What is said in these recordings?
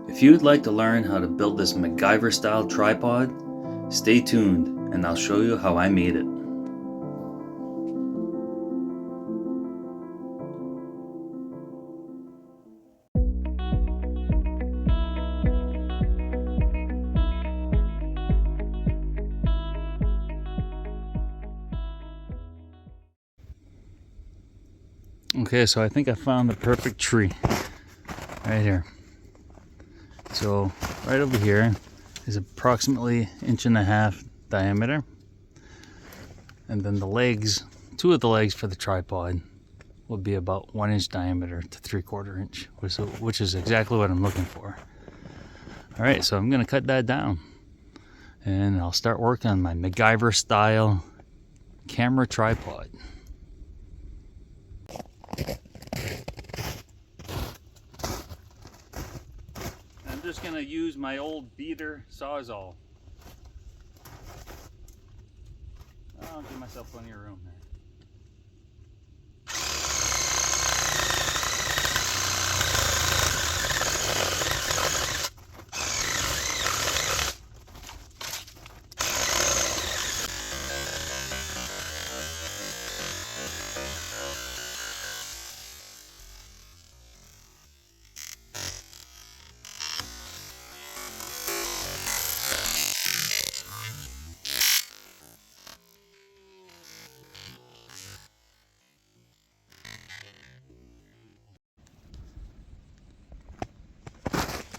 If you would like to learn how to build this MacGyver style tripod, stay tuned and I'll show you how I made it. Okay, so I think I found the perfect tree right here. So right over here is approximately 1.5 inch diameter, and then the legs, two of the legs for the tripod will be about 1 inch diameter to 3/4 inch, which is exactly what I'm looking for. All right, so I'm gonna cut that down and I'll start working on my MacGyver style camera tripod. I'm just gonna use my old beater sawzall. I'll give myself plenty of room there.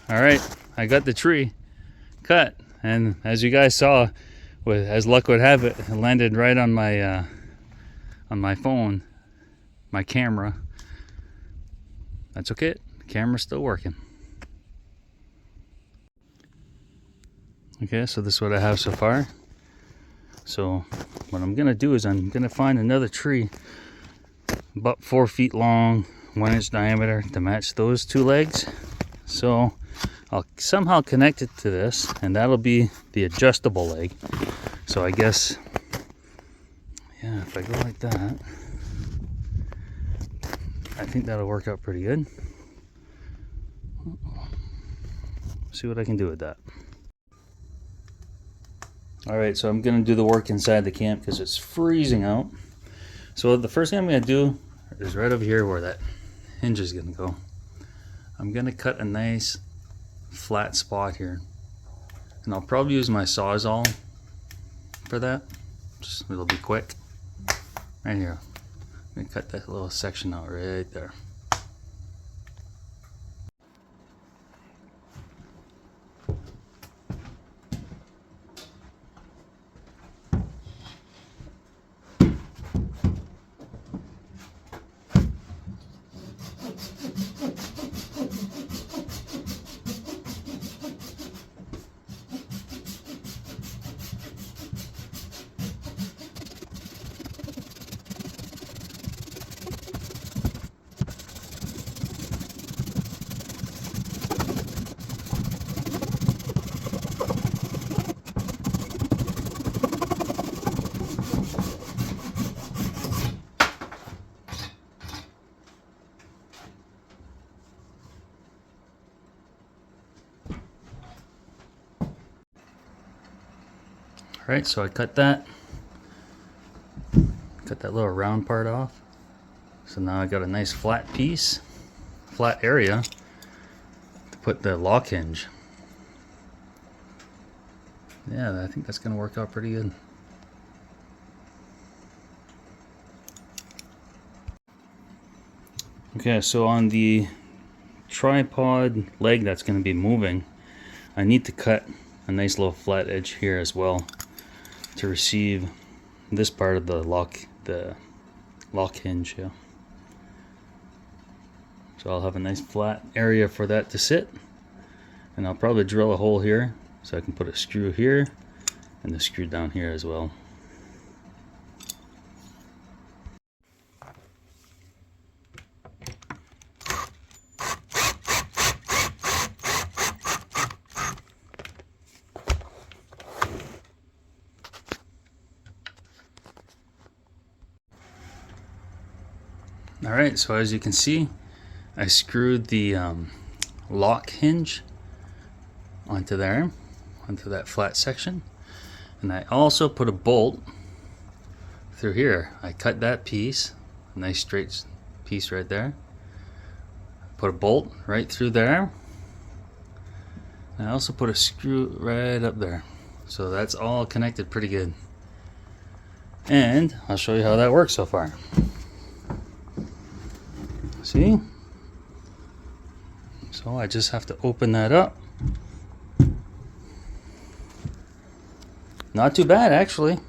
All right, I got the tree cut, and as you guys saw, as luck would have it, it landed right on my phone, my camera. That's okay, the camera's still working. Okay, so this is what I have so far. So what I'm gonna do is I'm gonna find another tree about 4 feet long, 1 inch diameter to match those two legs. So I'll somehow connect it to this, and that'll be the adjustable leg. So I guess, yeah, if I go like that, I think that'll work out pretty good. See what I can do with that. All right, so I'm gonna do the work inside the camp because it's freezing out. So the first thing I'm gonna do is right over here where that hinge is gonna go. I'm gonna cut a nice flat spot here, and I'll probably use my sawzall for that. Just it'll be quick. Right here, I'm gonna cut that little section out right there. Alright, so I cut that little round part off. So now I got a nice flat piece, flat area to put the lock hinge. Yeah, I think that's gonna work out pretty good. Okay, so on the tripod leg that's gonna be moving, I need to cut a nice little flat edge here as well to receive this part of the lock hinge. Yeah. So I'll have a nice flat area for that to sit, and I'll probably drill a hole here so I can put a screw here and the screw down here as well. Alright, so as you can see, I screwed the lock hinge onto there, onto that flat section. And I also put a bolt through here. I cut that piece, a nice straight piece right there. Put a bolt right through there. And I also put a screw right up there. So that's all connected pretty good. And I'll show you how that works so far. See? So I just have to open that up. Not too bad, actually.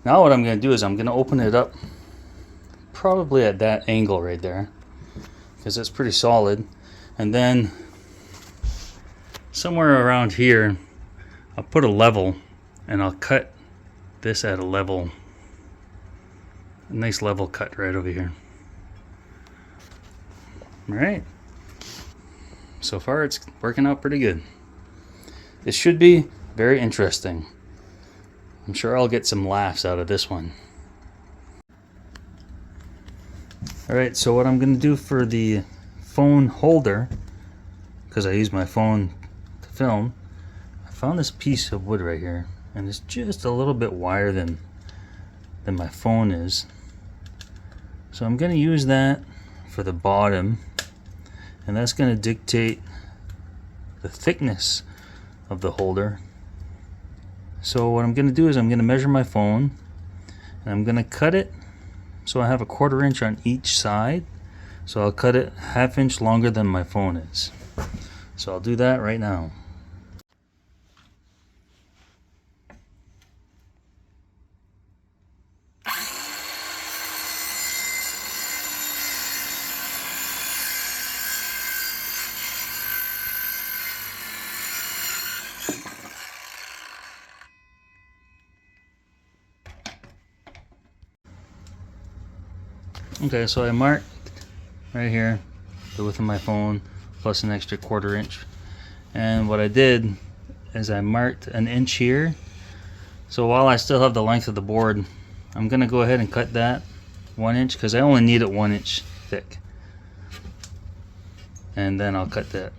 Now what I'm going to do is I'm going to open it up probably at that angle right there, because it's pretty solid. And then somewhere around here I'll put a level, and I'll cut this at a level, a nice level cut right over here. Alright, so far it's working out pretty good. This should be very interesting. I'm sure I'll get some laughs out of this one. Alright, so what I'm going to do for the phone holder, because I use my phone to film, I found this piece of wood right here, and it's just a little bit wider than my phone is. So I'm going to use that for the bottom, and that's going to dictate the thickness of the holder. So what I'm going to do is I'm going to measure my phone, and I'm going to cut it so I have a 1/4 inch on each side. So I'll cut it 1/2 inch longer than my phone is. So I'll do that right now. Okay, so I marked right here the width of my phone plus an extra 1/4 inch. And what I did is I marked an inch here. So while I still have the length of the board, I'm going to go ahead and cut that 1 inch, because I only need it 1 inch thick. And then I'll cut that.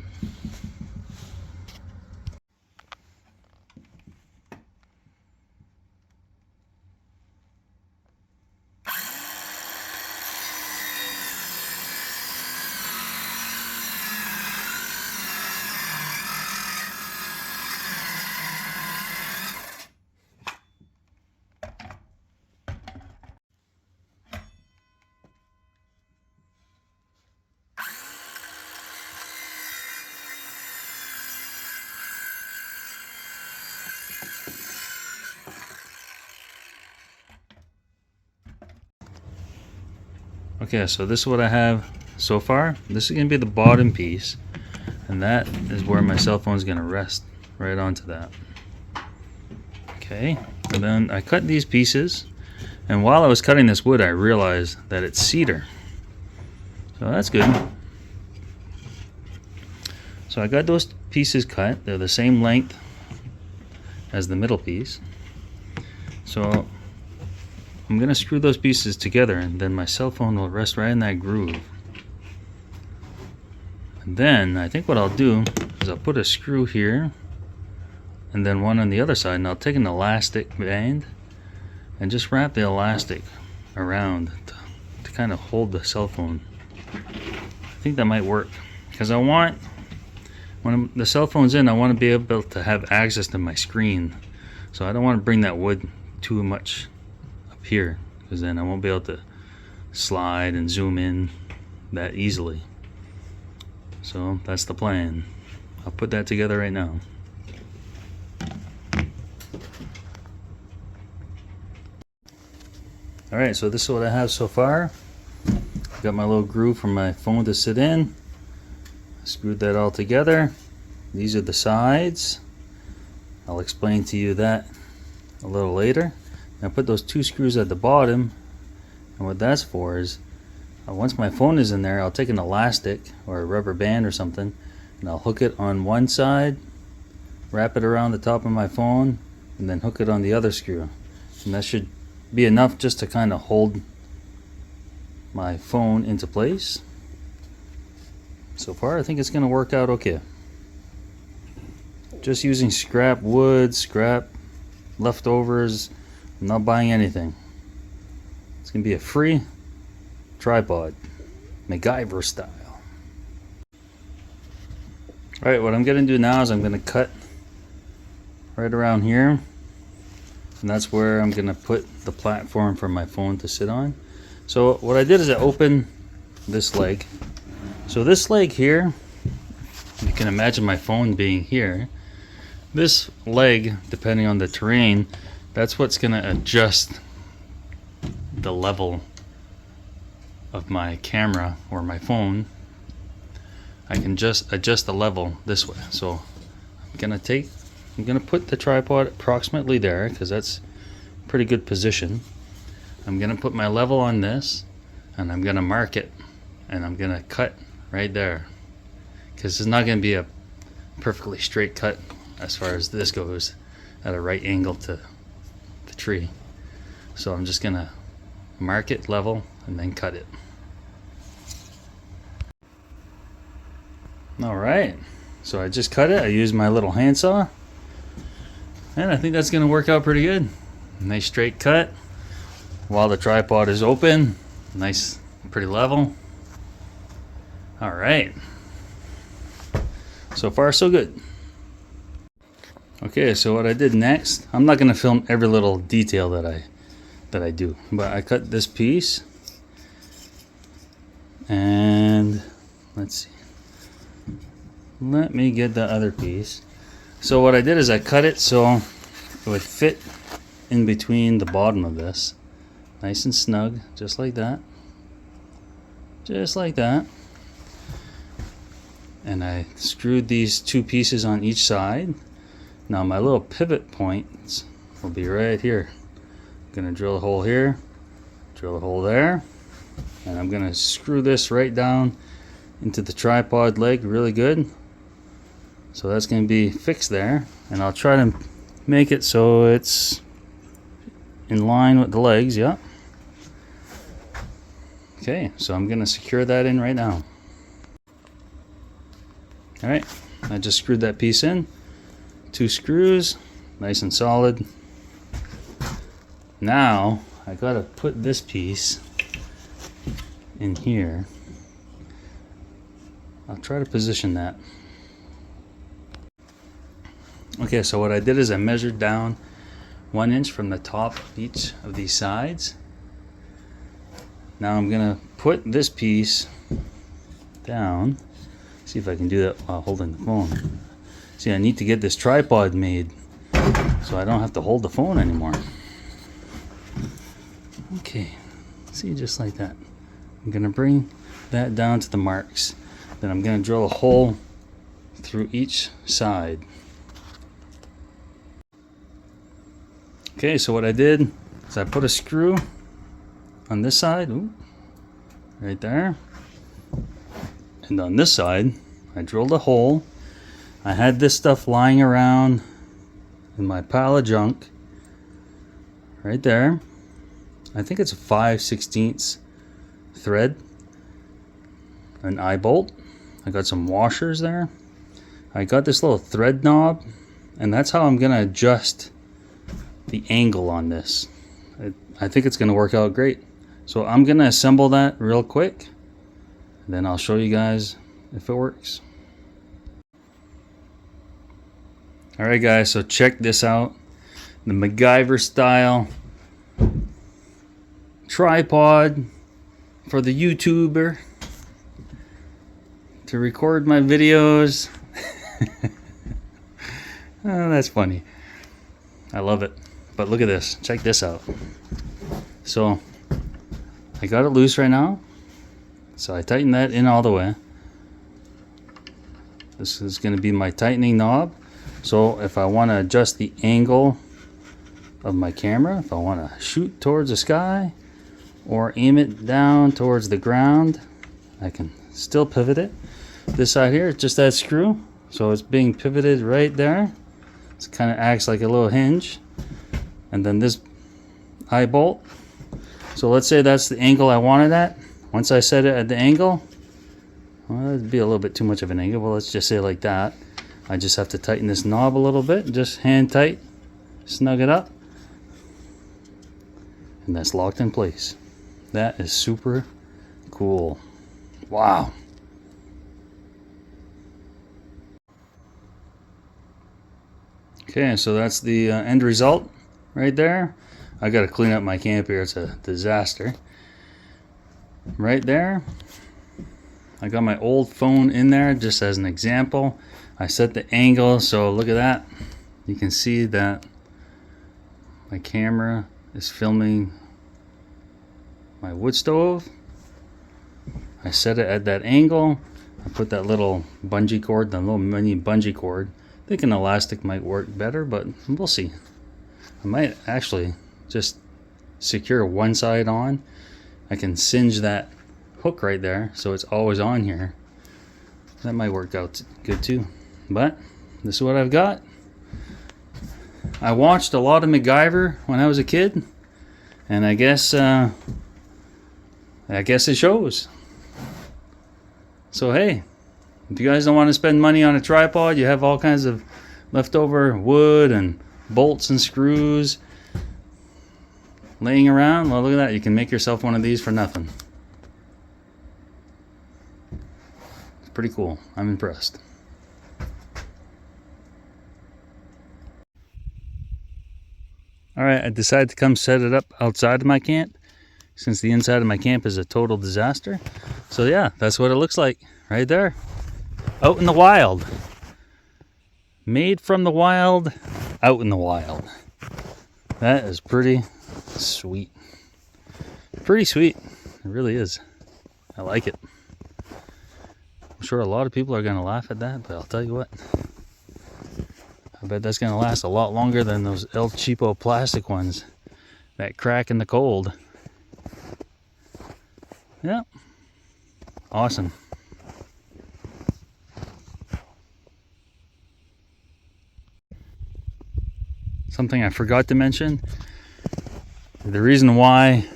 Okay, so this is what I have so far. This is going to be the bottom piece, and that is where my cell phone is going to rest, right onto that. Okay, and then I cut these pieces, and while I was cutting this wood, I realized that it's cedar. So that's good. So I got those pieces cut. They're the same length as the middle piece. So I'm going to screw those pieces together, and then my cell phone will rest right in that groove. And then I think what I'll do is I'll put a screw here and then one on the other side, and I'll take an elastic band and just wrap the elastic around to kind of hold the cell phone. I think that might work, because I want, when the cell phone's in, I want to be able to have access to my screen. So I don't want to bring that wood too much up here, because then I won't be able to slide and zoom in that easily. So that's the plan. I'll put that together right now. Alright, so this is what I have so far. Got my little groove for my phone to sit in. Screwed that all together. These are the sides. I'll explain to you that a little later. I put those 2 screws at the bottom, and what that's for is once my phone is in there, I'll take an elastic or a rubber band or something, and I'll hook it on one side, wrap it around the top of my phone, and then hook it on the other screw. And that should be enough just to kind of hold my phone into place. So far I think it's going to work out okay. just using scrap wood, scrap leftovers. I'm not buying anything. It's gonna be a free tripod, MacGyver style. Alright, what I'm gonna do now is I'm gonna cut right around here, and that's where I'm gonna put the platform for my phone to sit on. So what I did is I opened this leg. So this leg here, you can imagine my phone being here. This leg, depending on the terrain, that's what's gonna adjust the level of my camera or my phone. I can just adjust the level this way. So I'm gonna put the tripod approximately there, because that's a pretty good position. I'm gonna put my level on this, and I'm gonna mark it, and I'm gonna cut right there, because it's not gonna be a perfectly straight cut as far as this goes at a right angle to the tree. So I'm just gonna mark it level and then cut it. Alright, so I just cut it. I used my little handsaw, and I think that's gonna work out pretty good. Nice straight cut while the tripod is open. Nice, pretty level. Alright, so far so good. Okay, so what I did next, I'm not gonna film every little detail that I do, but I cut this piece, and let's see, let me get the other piece. So what I did is I cut it so it would fit in between the bottom of this, nice and snug, just like that, just like that. And I screwed these two pieces on each side. Now my little pivot points will be right here. I'm gonna drill a hole here, drill a hole there, and I'm gonna screw this right down into the tripod leg really good. So that's gonna be fixed there, and I'll try to make it so it's in line with the legs. Yeah. Okay, so I'm gonna secure that in right now. Alright, I just screwed that piece in. 2 screws, nice and solid. Now I gotta put this piece in here. I'll try to position that. Okay, so what I did is I measured down 1 inch from the top of each of these sides. Now I'm gonna put this piece down. See if I can do that while holding the phone. See, I need to get this tripod made so I don't have to hold the phone anymore. Okay, see, just like that. I'm gonna bring that down to the marks. Then I'm gonna drill a hole through each side. Okay, so what I did is I put a screw on this side, right there. And on this side, I drilled a hole. I had this stuff lying around in my pile of junk right there. I think it's a 5/16 thread, an eye bolt. I got some washers there. I got this little thread knob, and that's how I'm gonna adjust the angle on this. I think it's gonna work out great. So I'm gonna assemble that real quick, and then I'll show you guys if it works. Alright guys, so check this out. The MacGyver style tripod for the YouTuber to record my videos. Oh, that's funny. I love it. But look at this. Check this out. So I got it loose right now. So I tighten that in all the way. This is going to be my tightening knob. So if I want to adjust the angle of my camera, if I want to shoot towards the sky or aim it down towards the ground, I can still pivot it. This side here, it's just that screw. So it's being pivoted right there. It kind of acts like a little hinge. And then this eye bolt. So let's say that's the angle I wanted at. Once I set it at the angle, well, it'd be a little bit too much of an angle, but let's just say like that. I just have to tighten this knob a little bit, just hand tight, snug it up, and that's locked in place. That is super cool. Wow. Okay, so that's the end result right there. I gotta clean up my camp here, it's a disaster. Right there, I got my old phone in there just as an example. I set the angle, so look at that. You can see that my camera is filming my wood stove. I set it at that angle. I put that little bungee cord, the little mini bungee cord. Thinking elastic might work better, but we'll see. I might actually just secure one side on. I can singe that hook right there so it's always on here. That might work out good too. But this is what I've got. I watched a lot of MacGyver when I was a kid, and I guess it shows. So hey, if you guys don't want to spend money on a tripod, you have all kinds of leftover wood and bolts and screws laying around. Well, look at that. You can make yourself one of these for nothing. It's pretty cool. I'm impressed. Alright, I decided to come set it up outside of my camp, since the inside of my camp is a total disaster. So yeah, that's what it looks like right there. Out in the wild. Made from the wild, out in the wild. That is pretty sweet. Pretty sweet. It really is. I like it. I'm sure a lot of people are going to laugh at that, but I'll tell you what. I bet that's going to last a lot longer than those El Cheapo plastic ones that crack in the cold. Yeah. Awesome. Something I forgot to mention. The reason why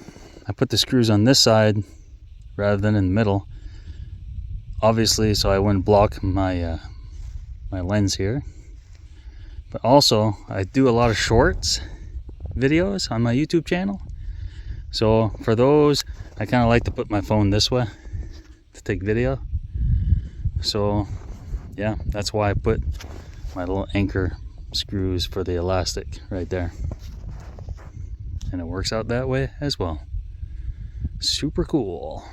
I put the screws on this side rather than in the middle, obviously so I wouldn't block my my lens here. But also, I do a lot of shorts videos on my YouTube channel. So for those, I kind of like to put my phone this way to take video. So yeah, that's why I put my little anchor screws for the elastic right there. And it works out that way as well. Super cool.